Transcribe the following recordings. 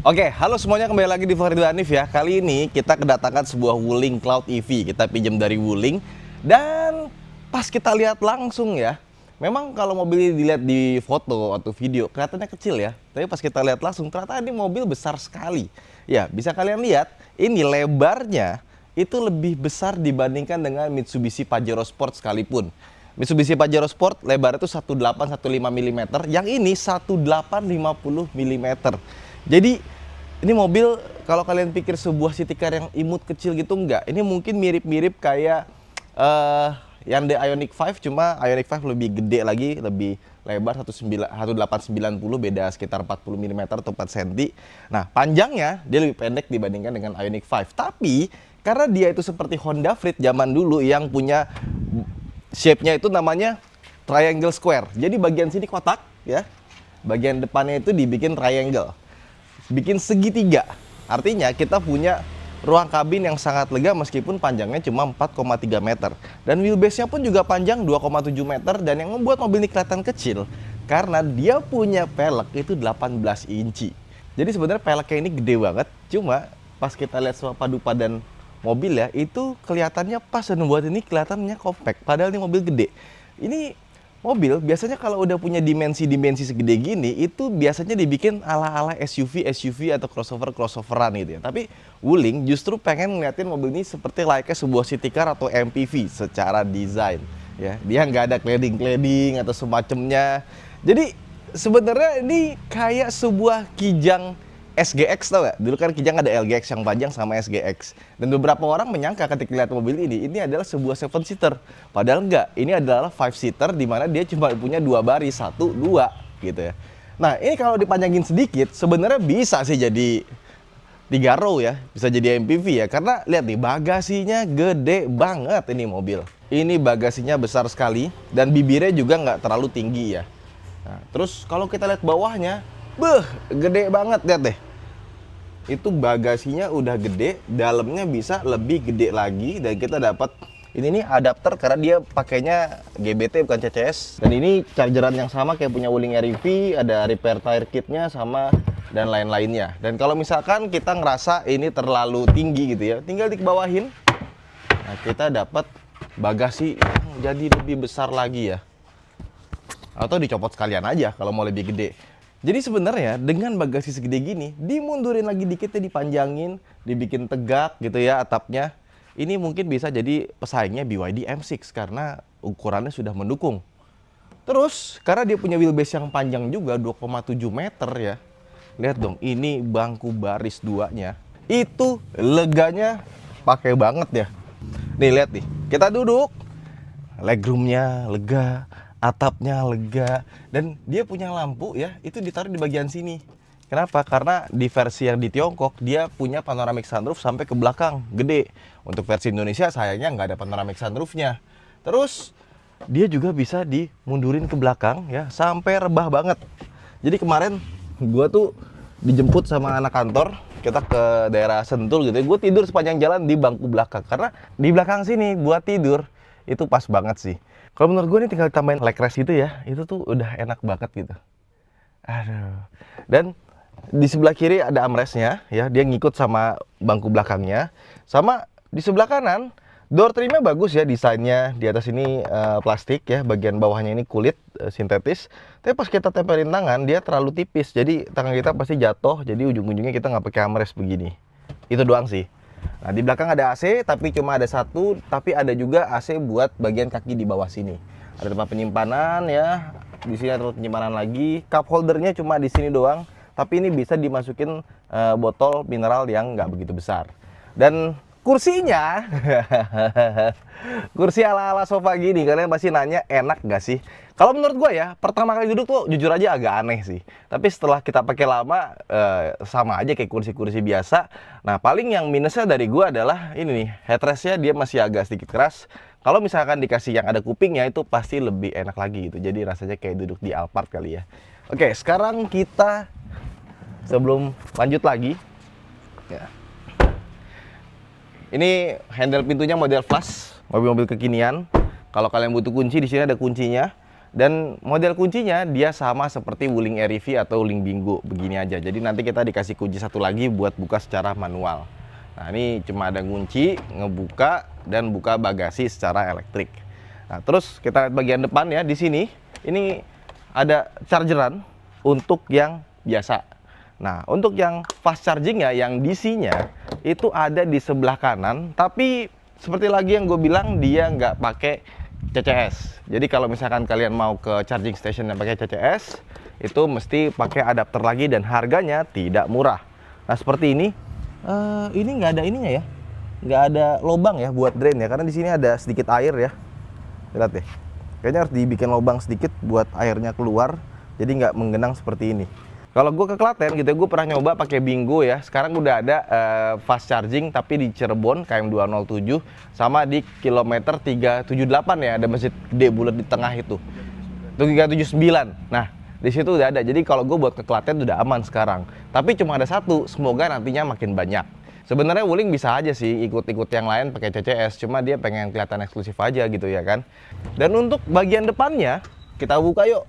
Oke, halo semuanya, kembali lagi di Farid Hanif ya. Kali ini kita kedatangan sebuah Wuling Cloud EV. Kita pinjam dari Wuling dan pas kita lihat langsung ya, memang kalau mobil ini dilihat di foto atau video kelihatannya kecil ya. Tapi pas kita lihat langsung ternyata ini mobil besar sekali. Ya, bisa kalian lihat ini lebarnya itu lebih besar dibandingkan dengan Mitsubishi Pajero Sport sekalipun. Mitsubishi Pajero Sport lebar itu 1815 mm, yang ini 1850 mm. Jadi ini mobil kalau kalian pikir sebuah city car yang imut kecil gitu, enggak. Ini mungkin mirip-mirip kayak Hyundai Ioniq 5, cuma Ioniq 5 lebih gede lagi, lebih lebar 1890, beda sekitar 40 mm atau 4 cm. Nah, panjangnya dia lebih pendek dibandingkan dengan Ioniq 5. Tapi karena dia itu seperti Honda Freed zaman dulu yang punya shape-nya itu namanya triangle square. Jadi bagian sini kotak ya. Bagian depannya itu dibikin triangle. Bikin segitiga. Artinya kita punya ruang kabin yang sangat lega meskipun panjangnya cuma 4,3 meter. Dan wheelbase-nya pun juga panjang 2,7 meter, dan yang membuat mobil ini kelihatan kecil karena dia punya pelek itu 18 inci. Jadi sebenarnya peleknya ini gede banget, cuma pas kita lihat sama padu padan mobil ya, itu kelihatannya pas dan membuat ini kelihatannya compact. Padahal ini mobil gede. Ini mobil biasanya kalau udah punya dimensi-dimensi segede gini, itu biasanya dibikin ala-ala SUV atau crossoveran gitu ya. Tapi Wuling justru pengen ngeliatin mobil ini seperti layaknya sebuah city car atau MPV secara desain. Ya, dia nggak ada cladding atau semacamnya. Jadi sebenarnya ini kayak sebuah Kijang SGX, tau gak? Dulu kan Kijang ada LGX yang panjang sama SGX. Dan beberapa orang menyangka ketika lihat mobil ini adalah sebuah 7-seater. Padahal enggak, ini adalah 5-seater di mana dia cuma punya 2 baris, 1, 2 gitu ya. Nah, ini kalau dipanjangin sedikit sebenarnya bisa sih jadi 3 row ya, bisa jadi MPV ya. Karena lihat nih, bagasinya gede banget ini mobil. Ini bagasinya besar sekali dan bibirnya juga nggak terlalu tinggi ya. Nah, terus kalau kita lihat bawahnya, gede banget, lihat deh. Itu bagasinya udah gede, dalamnya bisa lebih gede lagi, dan kita dapat ini nih adapter karena dia pakainya GBT bukan CCS. Dan ini chargeran yang sama kayak punya Wuling REV, ada repair tire kitnya sama dan lain-lainnya. Dan kalau misalkan kita ngerasa ini terlalu tinggi gitu ya, tinggal dikebawahin. Nah, kita dapat bagasi yang jadi lebih besar lagi ya. Atau dicopot sekalian aja kalau mau lebih gede. Jadi sebenarnya dengan bagasi segede gini, dimundurin lagi dikitnya, dipanjangin, dibikin tegak gitu ya atapnya. Ini mungkin bisa jadi pesaingnya BYD M6 karena ukurannya sudah mendukung. Terus karena dia punya wheelbase yang panjang juga 2,7 meter ya. Lihat dong, ini bangku baris 2-nya. Itu leganya pakai banget ya. Nih lihat nih, kita duduk. Legroomnya lega, atapnya lega, dan dia punya lampu ya, itu ditaruh di bagian sini. Kenapa? Karena di versi yang di Tiongkok dia punya panoramic sunroof sampai ke belakang, gede. Untuk versi Indonesia sayangnya nggak ada panoramic sunroofnya. Terus dia juga bisa dimundurin ke belakang ya, sampai rebah banget. Jadi kemarin gua tuh dijemput sama anak kantor, kita ke daerah Sentul gitu. Gue tidur sepanjang jalan di bangku belakang karena di belakang sini buat tidur itu pas banget sih. Kalau menurut gue nih tinggal tambahin leg rest gitu ya, itu tuh udah enak banget gitu. Aduh. Dan di sebelah kiri ada armrestnya ya, dia ngikut sama bangku belakangnya. Sama di sebelah kanan, door trimnya bagus ya desainnya. Di atas ini plastik ya, bagian bawahnya ini kulit sintetis. Tapi pas kita tempelin tangan, dia terlalu tipis. Jadi tangan kita pasti jatuh, jadi ujung-ujungnya kita nggak pakai armrest begini. Itu doang sih. Nah, di belakang ada AC, tapi cuma ada satu, tapi ada juga AC buat bagian kaki di bawah sini. Ada tempat penyimpanan ya, di sini ada tempat penyimpanan lagi. Cup holdernya cuma di sini doang, tapi ini bisa dimasukin botol mineral yang nggak begitu besar. Dan kursinya, kursi ala-ala sofa gini, kalian pasti nanya enak nggak sih? Kalau menurut gue ya, pertama kali duduk tuh jujur aja agak aneh sih. Tapi setelah kita pakai lama, sama aja kayak kursi-kursi biasa. Nah, paling yang minusnya dari gue adalah ini nih, headrestnya dia masih agak sedikit keras. Kalau misalkan dikasih yang ada kupingnya, itu pasti lebih enak lagi gitu. Jadi rasanya kayak duduk di Alphard kali ya. Oke, sekarang kita, sebelum lanjut lagi, ya. Ini handle pintunya model flash, mobil-mobil kekinian. Kalau kalian butuh kunci, di sini ada kuncinya. Dan model kuncinya dia sama seperti Wuling REV atau Wuling Bingo, begini aja. Jadi nanti kita dikasih kunci satu lagi buat buka secara manual. Nah, ini cuma ada kunci, ngebuka dan buka bagasi secara elektrik. Nah, terus kita lihat bagian depan ya, di sini ini ada chargeran untuk yang biasa. Nah, untuk yang fast charging ya, yang DC-nya itu ada di sebelah kanan, tapi seperti lagi yang gue bilang, dia nggak pakai CCS. Jadi kalau misalkan kalian mau ke charging station yang pakai CCS, itu mesti pakai adapter lagi dan harganya tidak murah. Nah, seperti ini nggak ada ininya ya, nggak ada lubang ya buat drain ya, karena di sini ada sedikit air ya. Lihat deh, kayaknya harus dibikin lubang sedikit buat airnya keluar, jadi nggak menggenang seperti ini. Kalau gue ke Klaten gitu, gue pernah nyoba pakai Bingo ya. Sekarang udah ada fast charging, tapi di Cirebon KM 207 sama di kilometer 378 ya, ada masjid gede bulat di tengah itu. 379. Nah, di situ udah ada. Jadi kalau gue buat ke Klaten udah aman sekarang. Tapi cuma ada satu, semoga nantinya makin banyak. Sebenarnya Wuling bisa aja sih ikut-ikut yang lain pakai CCS, cuma dia pengen kelihatan eksklusif aja gitu ya kan. Dan untuk bagian depannya, kita buka yuk.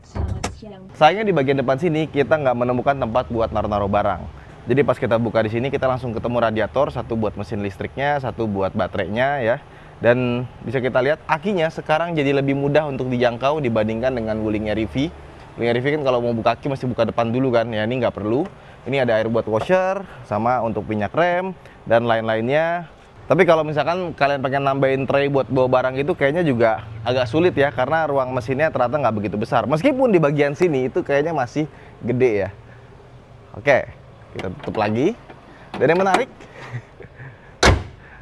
Sayangnya di bagian depan sini kita nggak menemukan tempat buat naruh-naruh barang. Jadi pas kita buka di sini kita langsung ketemu radiator, satu buat mesin listriknya, satu buat baterainya ya. Dan bisa kita lihat akinya sekarang jadi lebih mudah untuk dijangkau dibandingkan dengan Wuling REV. Wuling REV kan kalau mau buka aki masih buka depan dulu kan, ya ini nggak perlu. Ini ada air buat washer, sama untuk minyak rem dan lain-lainnya. Tapi kalau misalkan kalian pengen nambahin tray buat bawa barang itu kayaknya juga agak sulit ya, karena ruang mesinnya ternyata nggak begitu besar. Meskipun di bagian sini itu kayaknya masih gede ya. Oke, kita tutup lagi. Dan yang menarik,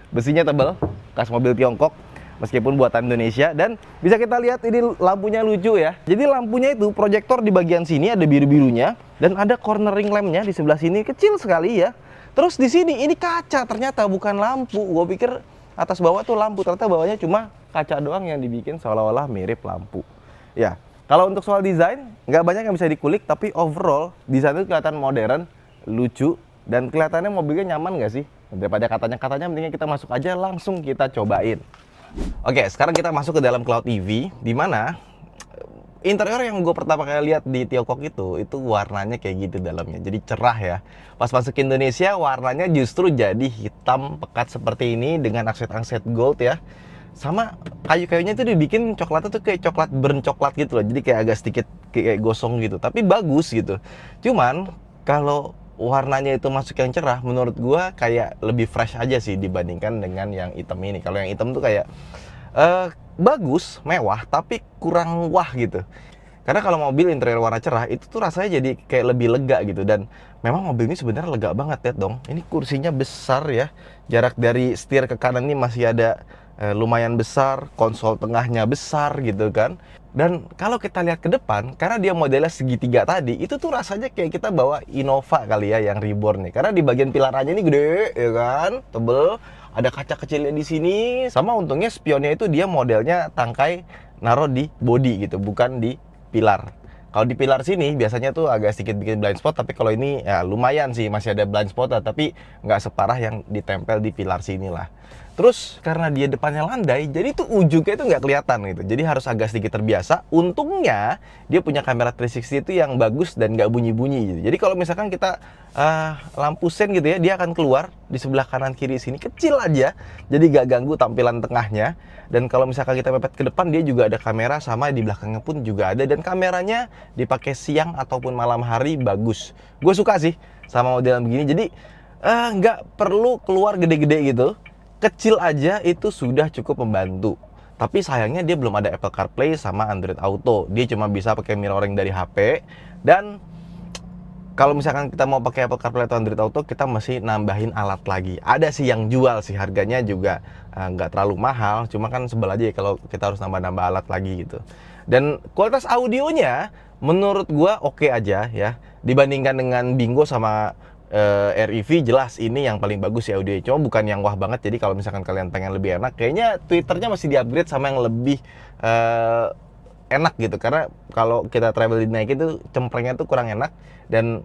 besinya tebal, khas mobil Tiongkok, meskipun buatan Indonesia. Dan bisa kita lihat ini lampunya lucu ya. Jadi lampunya itu proyektor di bagian sini ada biru-birunya, dan ada cornering lampnya di sebelah sini kecil sekali ya. Terus di sini ini kaca, ternyata bukan lampu. Gue pikir atas bawah tuh lampu, ternyata bawahnya cuma kaca doang yang dibikin seolah-olah mirip lampu. Ya, kalau untuk soal desain nggak banyak yang bisa dikulik, tapi overall desain itu kelihatan modern, lucu, dan kelihatannya mobilnya nyaman nggak sih? Daripada katanya mendingan kita masuk aja, langsung kita cobain. Oke, sekarang kita masuk ke dalam Cloud EV, di mana interior yang gue pertama kali lihat di Tiongkok itu warnanya kayak gitu dalamnya, jadi cerah ya. Pas masuk ke Indonesia warnanya justru jadi hitam pekat seperti ini dengan aksen-aksen gold ya. Sama kayu-kayunya itu dibikin coklatnya tuh kayak coklat burn coklat gitu loh, jadi kayak agak sedikit kayak gosong gitu, tapi bagus gitu. Cuman kalau warnanya itu masuk yang cerah, menurut gue kayak lebih fresh aja sih dibandingkan dengan yang hitam ini. Kalau yang hitam tuh kayak bagus, mewah, tapi kurang wah gitu. Karena kalau mobil interior warna cerah itu tuh rasanya jadi kayak lebih lega gitu. Dan memang mobil ini sebenarnya lega banget ya dong. Ini kursinya besar ya, jarak dari setir ke kanan ini masih ada lumayan besar, konsol tengahnya besar gitu kan. Dan kalau kita lihat ke depan, karena dia modelnya segitiga tadi, itu tuh rasanya kayak kita bawa Innova kali ya yang reborn nih. Karena di bagian pilarannya ini gede ya kan, tebel. Ada kaca kecilnya di sini, sama untungnya spionnya itu dia modelnya tangkai naruh di body gitu, bukan di pilar. Kalau di pilar sini biasanya tuh agak sedikit bikin blind spot, tapi kalau ini ya lumayan sih, masih ada blind spot lah, tapi nggak separah yang ditempel di pilar sini lah. Terus karena dia depannya landai, jadi tuh ujungnya itu nggak kelihatan gitu. Jadi harus agak sedikit terbiasa. Untungnya dia punya kamera 360 itu yang bagus dan nggak bunyi-bunyi gitu. Jadi kalau misalkan kita lampu sen gitu ya, dia akan keluar di sebelah kanan kiri sini kecil aja. Jadi nggak ganggu tampilan tengahnya. Dan kalau misalkan kita mepet ke depan, dia juga ada kamera, sama di belakangnya pun juga ada. Dan kameranya dipakai siang ataupun malam hari bagus. Gue suka sih sama model begini. Jadi nggak perlu keluar gede-gede gitu. Kecil aja itu sudah cukup membantu. Tapi sayangnya dia belum ada Apple CarPlay sama Android Auto. Dia cuma bisa pakai mirroring dari HP. Dan kalau misalkan kita mau pakai Apple CarPlay atau Android Auto, kita masih nambahin alat lagi. Ada sih yang jual sih, harganya juga nggak terlalu mahal. Cuma kan sebel aja ya kalau kita harus nambah-nambah alat lagi gitu. Dan kualitas audionya menurut gua oke aja ya. Dibandingkan dengan Bingo sama REV, jelas ini yang paling bagus ya audionya. Cuma bukan yang wah banget. Jadi kalau misalkan kalian pengen lebih enak, kayaknya Twitternya masih di-upgrade sama yang lebih enak gitu. Karena kalau kita travel dinaikin tuh cemprengnya tuh kurang enak. Dan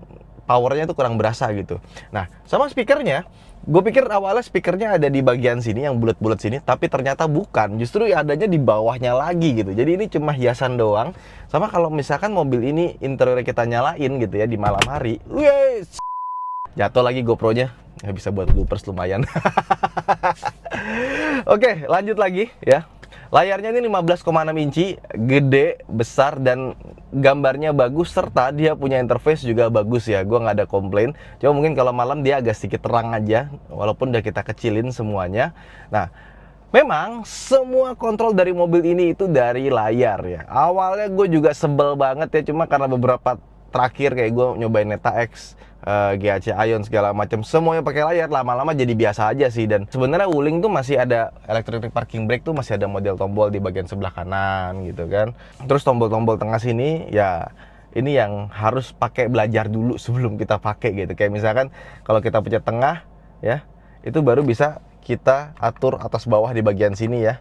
powernya tuh kurang berasa gitu. Nah, sama speakernya, gue pikir awalnya speakernya ada di bagian sini yang bulat-bulat sini, tapi ternyata bukan, justru adanya di bawahnya lagi gitu. Jadi ini cuma hiasan doang. Sama kalau misalkan mobil ini interiornya kita nyalain gitu ya di malam hari, wes, jatuh lagi GoPro-nya, nggak bisa buat bloopers lumayan. Oke, lanjut lagi ya. Layarnya ini 15,6 inci, gede, besar, dan gambarnya bagus, serta dia punya interface juga bagus ya. Gua nggak ada komplain. Cuma mungkin kalau malam dia agak sedikit terang aja, walaupun udah kita kecilin semuanya. Nah, memang semua kontrol dari mobil ini itu dari layar ya. Awalnya gue juga sebel banget ya, cuma karena beberapa terakhir kayak gue nyobain Neta X, GAC Aion segala macam, semuanya pakai layar, lama-lama jadi biasa aja sih. Dan sebenarnya Wuling tuh masih ada electronic parking brake tuh, masih ada model tombol di bagian sebelah kanan gitu kan. Terus tombol-tombol tengah sini ya, ini yang harus pakai belajar dulu sebelum kita pakai gitu. Kayak misalkan kalau kita pencet tengah ya, itu baru bisa kita atur atas bawah di bagian sini ya.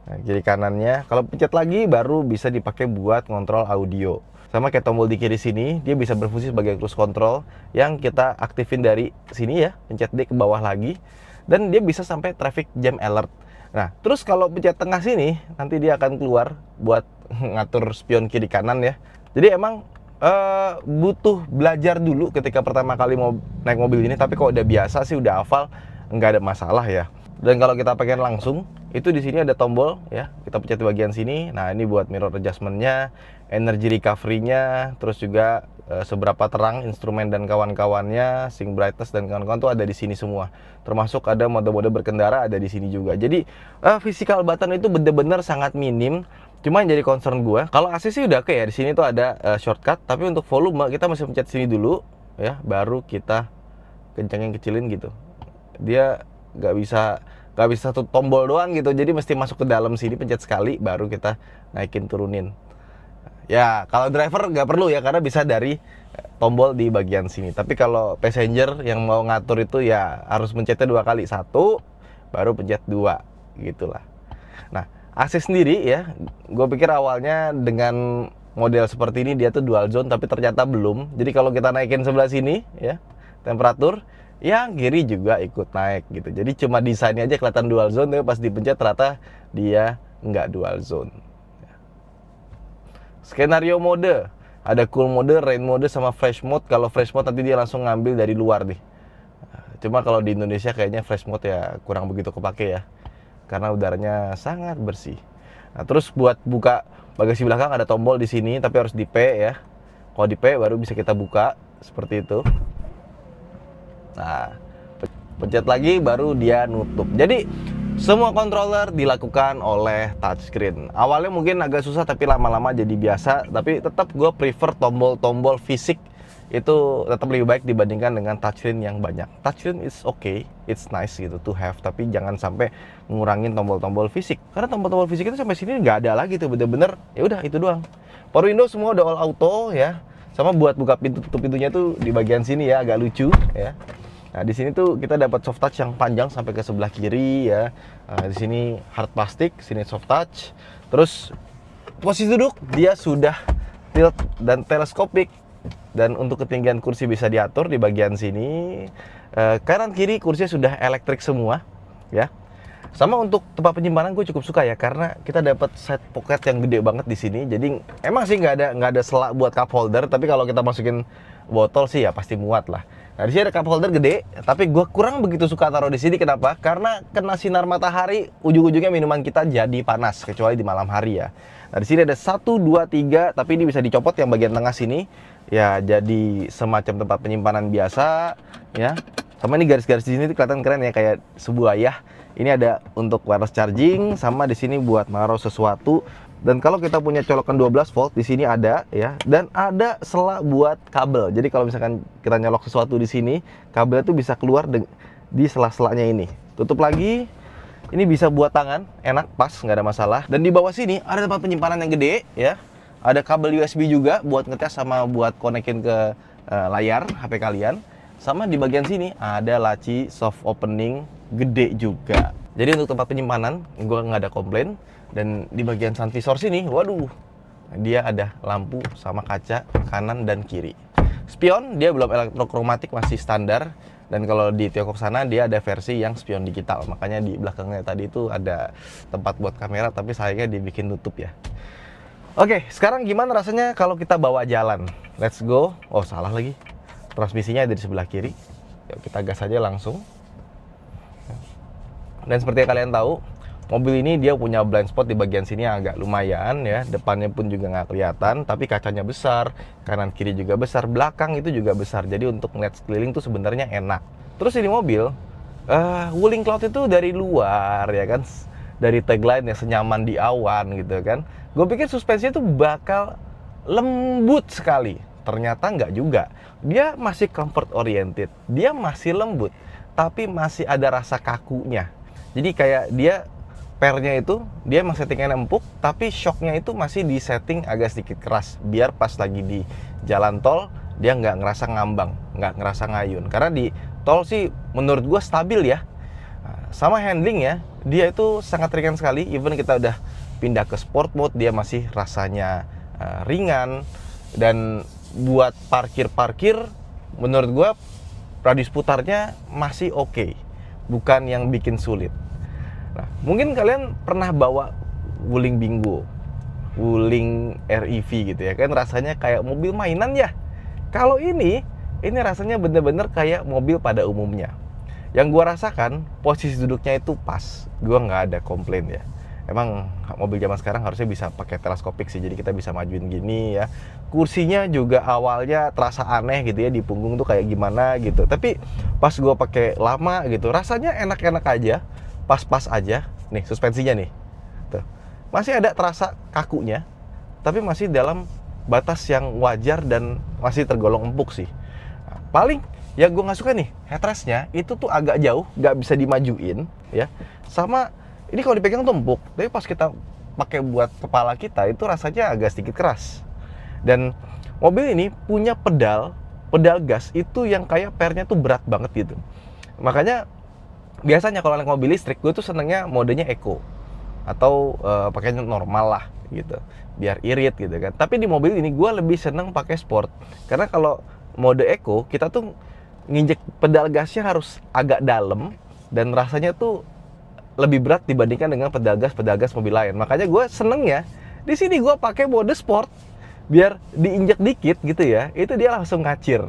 Nah, kiri kanannya. Kalau pencet lagi baru bisa dipakai buat ngontrol audio. Sama kayak tombol di kiri sini, dia bisa berfungsi sebagai cruise control yang kita aktifin dari sini ya, pencet D ke bawah lagi, dan dia bisa sampai traffic jam alert. Nah, terus kalau pencet tengah sini, nanti dia akan keluar buat ngatur spion kiri kanan ya. Jadi emang butuh belajar dulu ketika pertama kali mau naik mobil ini, tapi kalau udah biasa sih, udah hafal, nggak ada masalah ya. Dan kalau kita pakai langsung, itu di sini ada tombol ya, kita pencet di bagian sini. Nah, ini buat mirror adjustment-nya, energy recovery-nya, terus juga seberapa terang instrumen dan kawan-kawannya, sync brightness dan kawan-kawan tuh ada di sini semua. Termasuk ada mode-mode berkendara ada di sini juga. Jadi physical button itu bener-bener sangat minim. Cuma yang jadi concern gue, kalau AC sih udah oke ya. Di sini tuh ada shortcut, tapi untuk volume kita masih pencet sini dulu ya, baru kita kencengin kecilin gitu. Dia nggak bisa satu tombol doang gitu, jadi mesti masuk ke dalam sini, pencet sekali baru kita naikin turunin ya. Kalau driver nggak perlu ya, karena bisa dari tombol di bagian sini. Tapi kalau passenger yang mau ngatur itu ya harus pencetnya 2 kali, 1 baru pencet 2 gitulah. Nah, AC sendiri ya, gue pikir awalnya dengan model seperti ini dia tuh dual zone, tapi ternyata belum. Jadi kalau kita naikin sebelah sini ya, temperatur yang kiri juga ikut naik gitu. Jadi cuma desainnya aja kelihatan dual zone, tapi pas dipencet ternyata dia nggak dual zone. Skenario mode, ada cool mode, rain mode, sama fresh mode. Kalau fresh mode nanti dia langsung ngambil dari luar nih. Cuma kalau di Indonesia kayaknya fresh mode ya kurang begitu kepake ya, karena udaranya sangat bersih. Nah, terus buat buka bagasi belakang ada tombol di sini, tapi harus di P ya. Kalau di P baru bisa kita buka seperti itu. Nah, pencet lagi baru dia nutup. Jadi semua controller dilakukan oleh touchscreen. Awalnya mungkin agak susah, tapi lama-lama jadi biasa. Tapi tetap gue prefer tombol-tombol fisik itu tetap lebih baik dibandingkan dengan touchscreen yang banyak. Touchscreen is okay, it's nice gitu to have, tapi jangan sampai ngurangin tombol-tombol fisik. Karena tombol-tombol fisik itu sampai sini nggak ada lagi tuh, bener-bener ya udah itu doang. Power window semua udah all auto ya. Sama buat buka pintu tutup pintunya tuh di bagian sini ya, agak lucu ya. Nah, di sini tuh kita dapat soft touch yang panjang sampai ke sebelah kiri ya. Di sini hard plastik, sini soft touch. Terus posisi duduk dia sudah tilt dan teleskopik, dan untuk ketinggian kursi bisa diatur di bagian sini. Kanan kiri kursinya sudah elektrik semua ya. Sama untuk tempat penyimpanan gue cukup suka ya, karena kita dapat side pocket yang gede banget di sini. Jadi emang sih nggak ada selak buat cup holder, tapi kalau kita masukin botol sih ya pasti muat lah. Nah, di sini ada cup holder gede, tapi gue kurang begitu suka taruh di sini. Kenapa? Karena kena sinar matahari, ujung-ujungnya minuman kita jadi panas, kecuali di malam hari ya. Nah, di sini ada 1, 2, 3, tapi ini bisa dicopot yang bagian tengah sini ya, jadi semacam tempat penyimpanan biasa ya. Sama ini garis-garis di sini tuh kelihatan keren ya, kayak sebuah ya. Ini ada untuk wireless charging, sama di sini buat naruh sesuatu. Dan kalau kita punya colokan 12 volt di sini ada ya, dan ada sela buat kabel. Jadi kalau misalkan kita nyolok sesuatu di sini, kabel itu bisa keluar di sela-selanya ini. Tutup lagi. Ini bisa buat tangan, enak, pas, nggak ada masalah. Dan di bawah sini ada tempat penyimpanan yang gede ya. Ada kabel USB juga buat ngetes sama buat konekin ke layar HP kalian. Sama di bagian sini ada laci soft opening gede juga. Jadi untuk tempat penyimpanan gue nggak ada komplain. Dan di bagian sun visor sini, waduh, dia ada lampu sama kaca kanan dan kiri. spion dia belum elektrokromatik, masih standar. Dan kalau di Tiongkok sana dia ada versi yang spion digital. Makanya di belakangnya tadi itu ada tempat buat kamera, tapi sayangnya dibikin nutup ya. Oke, sekarang gimana rasanya kalau kita bawa jalan? Let's go. Oh, salah lagi. Transmisinya ada di sebelah kiri. Yuk kita gas aja langsung. Dan seperti yang kalian tahu, mobil ini dia punya blind spot di bagian sini yang agak lumayan ya. Depannya pun juga nggak kelihatan, tapi kacanya besar, kanan kiri juga besar, belakang itu juga besar. Jadi untuk ngeliat sekeliling tuh sebenarnya enak. Terus ini mobil, Wuling Cloud itu dari luar ya kan, dari tagline yang senyaman di awan gitu kan. Gue pikir suspensinya tuh bakal lembut sekali. Ternyata nggak juga. Dia masih comfort oriented, dia masih lembut, tapi masih ada rasa kakunya. Jadi kayak dia pernya itu dia emang settingannya empuk, tapi shocknya itu masih di setting agak sedikit keras biar pas lagi di jalan tol dia nggak ngerasa ngambang, nggak ngerasa ngayun. Karena di tol sih menurut gue stabil ya. Sama handling ya, dia itu sangat ringan sekali. Even kita udah pindah ke sport mode, dia masih rasanya ringan. Dan buat parkir menurut gue radius putarnya masih oke, bukan yang bikin sulit. Nah, mungkin kalian pernah bawa Wuling Bingo, Wuling REV gitu ya kan, rasanya kayak mobil mainan ya. Kalau ini rasanya bener-bener kayak mobil pada umumnya. Yang gua rasakan, posisi duduknya itu pas, gua nggak ada komplain ya. Emang mobil zaman sekarang harusnya bisa pakai teleskopik sih, jadi kita bisa majuin gini ya. Kursinya juga awalnya terasa aneh gitu ya, di punggung tuh kayak gimana gitu. Tapi pas gua pakai lama gitu, rasanya enak-enak aja. Pas-pas aja. Nih suspensinya nih tuh, masih ada terasa kakunya, tapi masih dalam batas yang wajar dan masih tergolong empuk sih. Nah, paling ya gue nggak suka nih headrestnya itu tuh agak jauh, nggak bisa dimajuin ya. Sama ini kalau dipegang tuh empuk, tapi pas kita pakai buat kepala kita itu rasanya agak sedikit keras. Dan mobil ini punya pedal gas itu yang kayak pernya tuh berat banget gitu. Makanya biasanya kalau naik mobil listrik, gue tuh senengnya modenya eco atau pakainya normal lah gitu, biar irit gitu kan. Tapi di mobil ini gue lebih seneng pakai sport, karena kalau mode eco kita tuh nginjek pedal gasnya harus agak dalam dan rasanya tuh lebih berat dibandingkan dengan pedal gas mobil lain. Makanya gue senengnya di sini gue pakai mode sport, biar diinjek dikit gitu ya, itu dia langsung ngacir.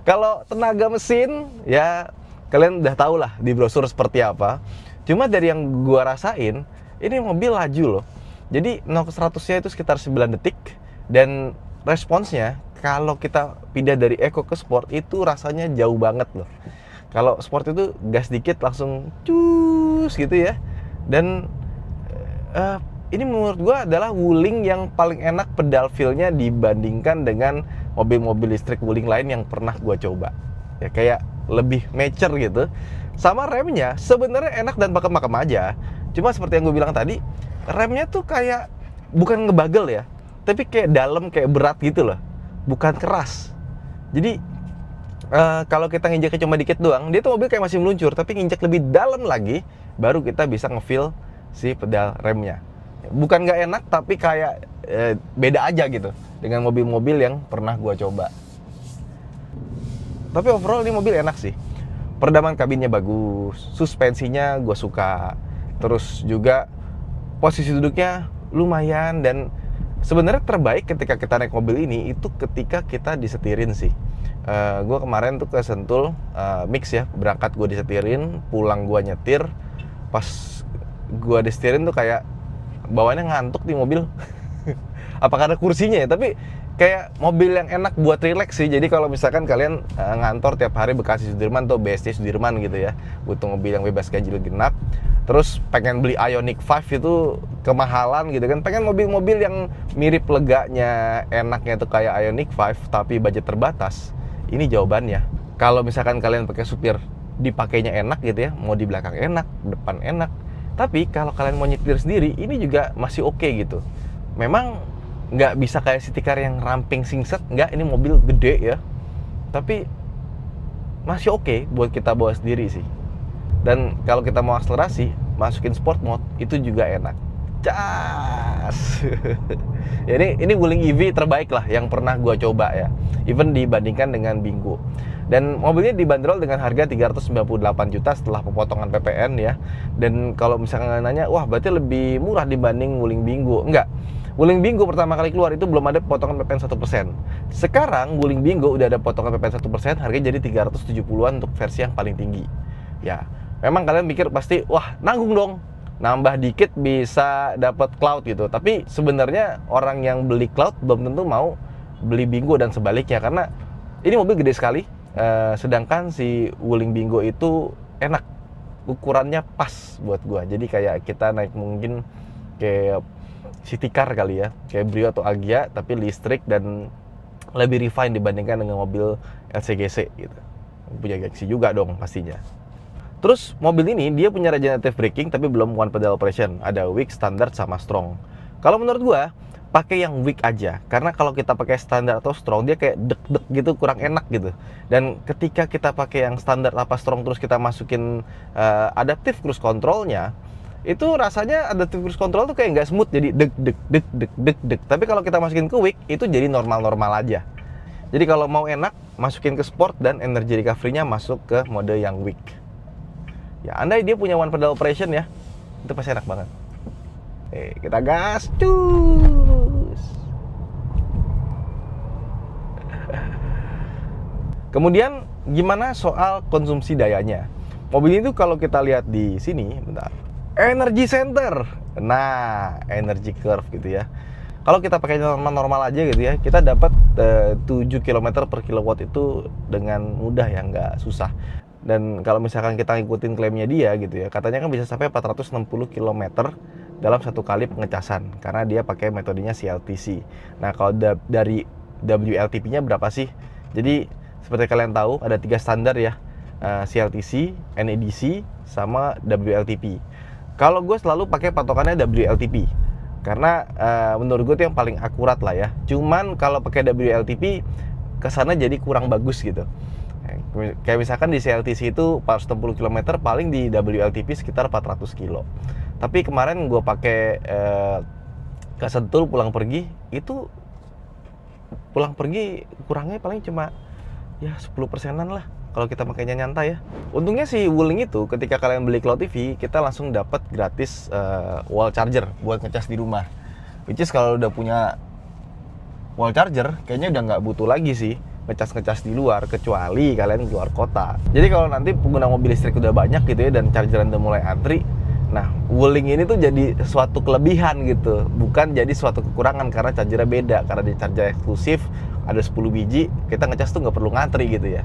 Kalau tenaga mesin ya kalian udah tau lah di brosur seperti apa. Cuma dari yang gua rasain, ini mobil laju loh. Jadi 0 ke 100-nya itu sekitar 9 detik. Dan responsnya kalau kita pindah dari eco ke sport itu rasanya jauh banget loh. Kalau sport itu gas dikit langsung cus gitu ya. Dan ini menurut gua adalah Wuling yang paling enak pedal feel-nya dibandingkan dengan mobil-mobil listrik Wuling lain yang pernah gua coba. Ya kayak lebih mature gitu. Sama remnya sebenarnya enak dan pakem-pakem aja. Cuma seperti yang gue bilang tadi, remnya tuh kayak bukan ngebagel ya, tapi kayak dalam, kayak berat gitu loh, bukan keras. Jadi kalau kita nginjeknya cuma dikit doang, dia tuh mobil kayak masih meluncur. Tapi nginjek lebih dalam lagi, baru kita bisa ngefeel si pedal remnya. Bukan nggak enak, tapi kayak beda aja gitu dengan mobil-mobil yang pernah gue coba. Tapi overall ini mobil enak sih. Peredaman kabinnya bagus, suspensinya gue suka. Terus juga posisi duduknya lumayan, dan sebenarnya terbaik ketika kita naik mobil ini itu ketika kita disetirin sih. Gue kemarin tuh ke Sentul, mix ya, berangkat gue disetirin, pulang gue nyetir. Pas gue disetirin tuh kayak bawaannya ngantuk di mobil. Apa karena kursinya ya? Tapi kayak mobil yang enak buat relax sih. Jadi kalau misalkan kalian ngantor tiap hari Bekasi Sudirman atau BSD Sudirman gitu ya, butuh mobil yang bebas ganjil genap, terus pengen beli Ioniq 5 itu kemahalan gitu kan, pengen mobil-mobil yang mirip leganya, enaknya tuh kayak Ioniq 5 tapi budget terbatas, ini jawabannya. Kalau misalkan kalian pakai supir dipakainya enak gitu ya, mau di belakang enak, depan enak, tapi kalau kalian mau nyetir sendiri ini juga masih oke gitu. Memang nggak bisa kayak city car yang ramping singset, nggak, ini mobil gede ya, tapi masih oke buat kita bawa sendiri sih. Dan kalau kita mau akselerasi, masukin sport mode itu juga enak. Cas. Ya, ini Wuling EV terbaik lah yang pernah gua coba ya. Even dibandingkan dengan Bingo. Dan mobilnya dibanderol dengan harga 398 juta setelah pemotongan PPN ya. Dan kalau misalnya nanya, wah berarti lebih murah dibanding Wuling Bingo. Enggak. Wuling Bingo pertama kali keluar itu belum ada potongan PPN 1%. Sekarang Wuling Bingo udah ada potongan PPN 1%, harganya jadi 370-an untuk versi yang paling tinggi. Ya, memang kalian mikir pasti, wah nanggung dong. Nambah dikit bisa dapat Cloud gitu. Tapi sebenarnya orang yang beli Cloud belum tentu mau beli Bingo dan sebaliknya, karena ini mobil gede sekali. Sedangkan si Wuling Bingo itu enak, ukurannya pas buat gua. Jadi kayak kita naik mungkin kayak city car kali ya, kayak Brio atau Agya tapi listrik dan lebih refine dibandingkan dengan mobil LCGC gitu. Punya gengsi juga dong pastinya. Terus mobil ini dia punya regenerative braking tapi belum one pedal operation. Ada weak, standard, sama strong. Kalau menurut gua pakai yang weak aja, karena kalau kita pakai standar atau strong dia kayak deg-deg gitu, kurang enak gitu. Dan ketika kita pakai yang standar apa strong terus kita masukin adaptive cruise controlnya, itu rasanya adaptive cruise control tuh kayak nggak smooth, jadi deg deg deg deg deg deg. Tapi kalau kita masukin ke weak itu jadi normal-normal aja. Jadi kalau mau enak masukin ke sport dan energy recovery-nya masuk ke mode yang weak. Ya, andai dia punya one pedal operation ya, itu pasti enak banget. Kita gas, cus. Kemudian gimana soal konsumsi dayanya? Mobil ini tuh kalau kita lihat di sini, bentar. Energy center. Nah, energy curve gitu ya. Kalau kita pakai normal aja gitu ya, kita dapat 7 km per kilowatt itu dengan mudah ya, nggak susah. Dan kalau misalkan kita ngikutin klaimnya dia gitu ya, katanya kan bisa sampai 460 km dalam satu kali pengecasan karena dia pakai metodenya CLTC. Nah, kalau dari WLTP-nya berapa sih? Jadi seperti kalian tahu ada 3 standar ya, CLTC, NEDC, sama WLTP. Kalau gue selalu pakai patokannya WLTP karena menurut gue itu yang paling akurat lah ya. Cuman kalau pakai WLTP kesana jadi kurang bagus gitu. Kayak misalkan di CLTC itu 460 km, paling di WLTP sekitar 400 kilo. Tapi kemarin gue pakai ke Sentul pulang pergi, itu pulang pergi kurangnya paling cuma ya 10%-an lah kalau kita makainya nyantai ya. Untungnya si Wuling itu ketika kalian beli Cloud EV, kita langsung dapat gratis wall charger buat ngecas di rumah. Which is kalau udah punya wall charger, kayaknya udah nggak butuh lagi sih ngecas-ngecas di luar, kecuali kalian keluar kota. Jadi kalau nanti pengguna mobil listrik udah banyak gitu ya, dan chargeran udah mulai antri, nah Wuling ini tuh jadi suatu kelebihan gitu, bukan jadi suatu kekurangan karena chargernya beda. Karena di charger eksklusif ada 10 biji, kita ngecas tuh nggak perlu ngantri gitu ya.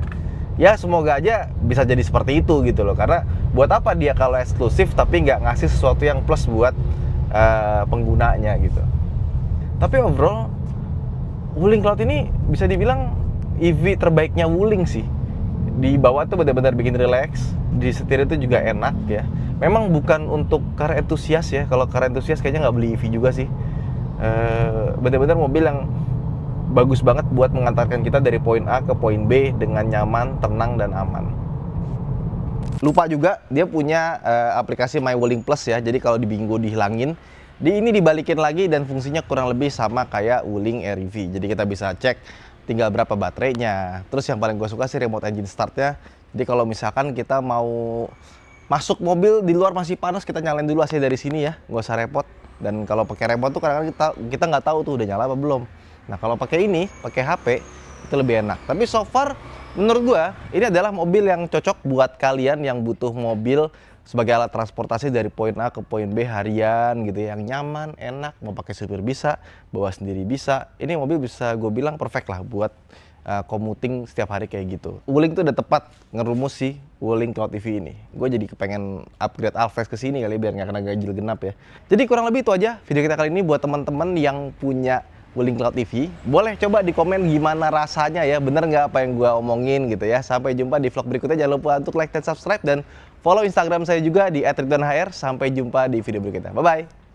Ya semoga aja bisa jadi seperti itu gitu loh, karena buat apa dia kalau eksklusif tapi nggak ngasih sesuatu yang plus buat penggunanya gitu. Tapi overall Wuling Cloud ini bisa dibilang EV terbaiknya Wuling sih. Di bawah tuh benar-benar bikin relax, di setir itu juga enak ya. Memang bukan untuk car enthusiast ya. Kalau car enthusiast kayaknya nggak beli EV juga sih. Benar-benar mobil yang bagus banget buat mengantarkan kita dari poin A ke poin B dengan nyaman, tenang, dan aman. Lupa juga dia punya aplikasi My Wuling Plus ya. Jadi kalau di Bingo dihilangin, ini dibalikin lagi dan fungsinya kurang lebih sama kayak Wuling Air-EV. Jadi kita bisa cek tinggal berapa baterainya. Terus yang paling gue suka sih remote engine startnya. Jadi kalau misalkan kita mau masuk mobil di luar masih panas, kita nyalain dulu AC dari sini ya, nggak usah repot. Dan kalau pakai remote tuh kadang-kadang kita nggak tahu tuh udah nyala apa belum. Nah kalau pakai ini, pakai HP itu lebih enak. Tapi so far menurut gue ini adalah mobil yang cocok buat kalian yang butuh mobil sebagai alat transportasi dari poin A ke poin B harian gitu, yang nyaman, enak, mau pakai supir bisa, bawa sendiri bisa. Ini mobil bisa gue bilang perfect lah buat commuting setiap hari kayak gitu. Wuling tuh udah tepat ngerumus sih Wuling Cloud EV ini. Gue jadi kepengen upgrade Alphard ke sini kali biar nggak kena ganjil genap ya. Jadi kurang lebih itu aja video kita kali ini buat teman-teman yang punya Wuling Cloud EV. Boleh coba di komen gimana rasanya ya, bener nggak apa yang gue omongin gitu ya. Sampai jumpa di vlog berikutnya. Jangan lupa untuk like dan subscribe dan follow Instagram saya juga di @ridwanhr. Sampai jumpa di video berikutnya. Bye-bye.